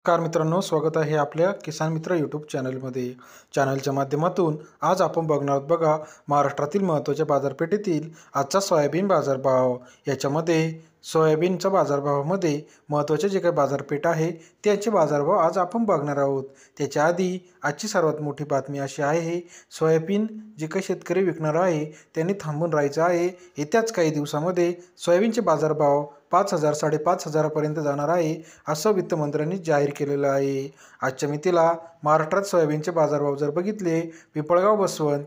नमस्कार मित्रांनो, स्वागत आहे आपल्या किसान मित्र यूट्यूब चॅनलमध्ये। चॅनलच्या माध्यमातून आज आपण बघणार आहोत बघा महाराष्ट्रातील महत्त्वाच्या बाजारपेठेतील आजचा सोयाबीन बाजारभाव। याच्यामध्ये सोयाबीनच्या बाजारभावामध्ये महत्त्वाचे जे काही बाजारपेठ आहे त्याचे बाजारभाव आज आपण बघणार आहोत। त्याच्या आधी आजची सर्वात मोठी बातमी अशी आहे, सोयाबीन जे काही शेतकरी विकणार आहे त्यांनी थांबून राहायचं आहे। येत्याच काही दिवसामध्ये सोयाबीनचे बाजारभाव 5,000 5,500पर्यंत जाणार आहे असं वित्तमंत्र्यांनी जाहीर केलेलं आहे। आजच्या मितीला महाराष्ट्रात सोयाबीनचे बाजारभाव जर बघितले, पिंपळगाव बसवंत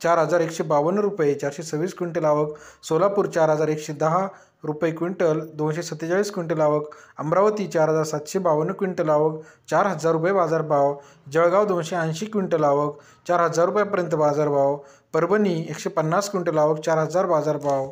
4,152 रुपये 426 क्विंटल आवक, सोलापूर 4,110 रुपये क्विंटल 247 क्विंटल आवक, अमरावती 4,752 क्विंटल आवक 4,000 रुपये बाजारभाव, जळगाव 280 क्विंटल आवक 4,000 रुपयापर्यंत बाजारभाव, परभणी 150 क्विंटल आवक 4,000 बाजारभाव।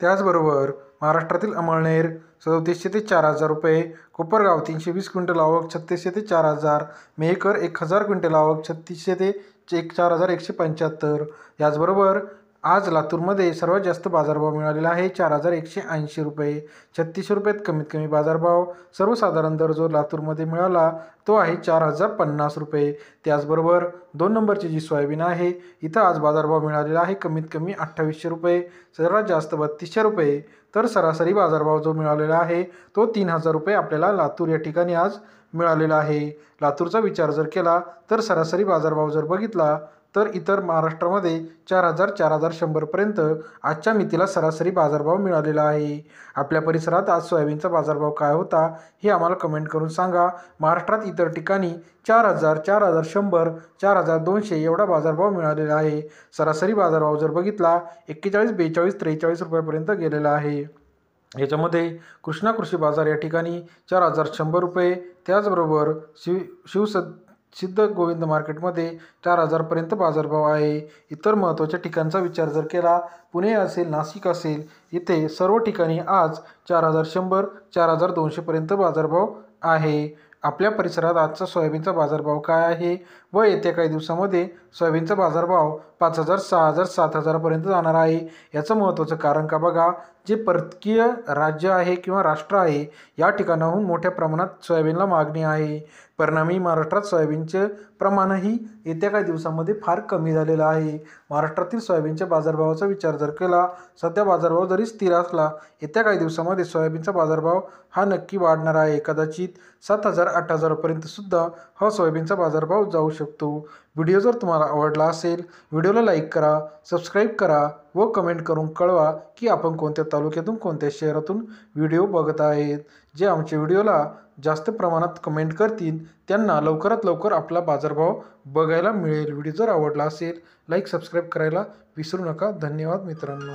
त्याचबरोबर महाराष्ट्रातील अमळनेर 3,400 ते 4,000 रुपये, कोपरगाव 320 क्विंटल आवक 3,600 ते 4,000, मेहकर 1,000 क्विंटल आवक 3,600 ते 4,175। याचबरोबर आज लातूरमध्ये सर्वात जास्त बाजारभाव मिळालेला आहे 4,180 रुपये, 3,600 रुपयात कमीत कमी बाजारभाव। सर्वसाधारण दर जो लातूरमध्ये मिळाला तो आहे 4,050 रुपये। त्याचबरोबर 2 नंबरची जी सोयाबीन आहे इथं आज बाजारभाव मिळालेला आहे कमीत कमी 2,800 रुपये, सर्वात जास्त 3,200 रुपये, तर सरासरी बाजारभाव जो मिळालेला आहे तो 3,000 रुपये आपल्याला लातूर या ठिकाणी आज मिळालेला आहे। लातूरचा विचार जर केला तर सरासरी बाजारभाव जर बघितला तर इतर महाराष्ट्रामध्ये 4,000 4,100पर्यंत आजच्या मितीला सरासरी बाजारभाव मिळालेला आहे। आपल्या परिसरात आज सोयाबीनचा बाजारभाव काय होता हे आम्हाला कमेंट करून सांगा। महाराष्ट्रात इतर ठिकाणी 4,000 4,100 4,200 एवढा बाजारभाव मिळालेला आहे। सरासरी बाजारभाव जर बघितला 41 42 43 रुपयापर्यंत गेलेला आहे। याच्यामध्ये कृष्णा कृषी बाजार या ठिकाणी 4,100 रुपये, त्याचबरोबर सिद्ध गोविंद मार्केटमध्ये 4,000पर्यंत बाजारभाव आहे। इतर महत्त्वाच्या ठिकाणचा विचार जर केला, पुणे असेल नाशिक असेल इथे सर्व ठिकाणी आज 4,100 4,200पर्यंत बाजारभाव आहे। आपल्या परिसरात आजचा सोयाबीनचा बाजारभाव काय आहे व येत्या काही दिवसामध्ये सोयाबीनचा बाजारभाव 5,000 6,000 7,000पर्यंत जाणार आहे। याचं महत्त्वाचं कारण का बघा, जे परकीय राज्य आहे किंवा राष्ट्र आहे या ठिकाणाहून मोठ्या प्रमाणात सोयाबीनला मागणी आहे। परिणामी महाराष्ट्रात सोयाबीनचे प्रमाणही येत्या काही दिवसामध्ये फार कमी झालेलं आहे। महाराष्ट्रातील सोयाबीनच्या बाजारभावाचा विचार जर केला, सध्या बाजारभाव जरी स्थिर असला येत्या काही दिवसामध्ये सोयाबीनचा बाजारभाव हा नक्की वाढणार आहे। कदाचित 7,000 8,000पर्यंत सुद्धा हा सोयाबीनचा बाजारभाव जाऊ शकतो। व्हिडिओ जर तुम्हाला आवडला असेल, व्हिडिओला लाईक करा, सबस्क्राईब करा व कमेंट करून कळवा की आपण कोणत्या तालुक्यातून कोणत्या शहरातून व्हिडिओ बघत आहेत। जे आमच्या व्हिडिओला जास्त प्रमाणात कमेंट करतील त्यांना लवकरात लवकर आपला बाजारभाव बघायला मिळेल। व्हिडिओ जर आवडला असेल लाईक सबस्क्राईब करायला विसरू नका। धन्यवाद मित्रांनो।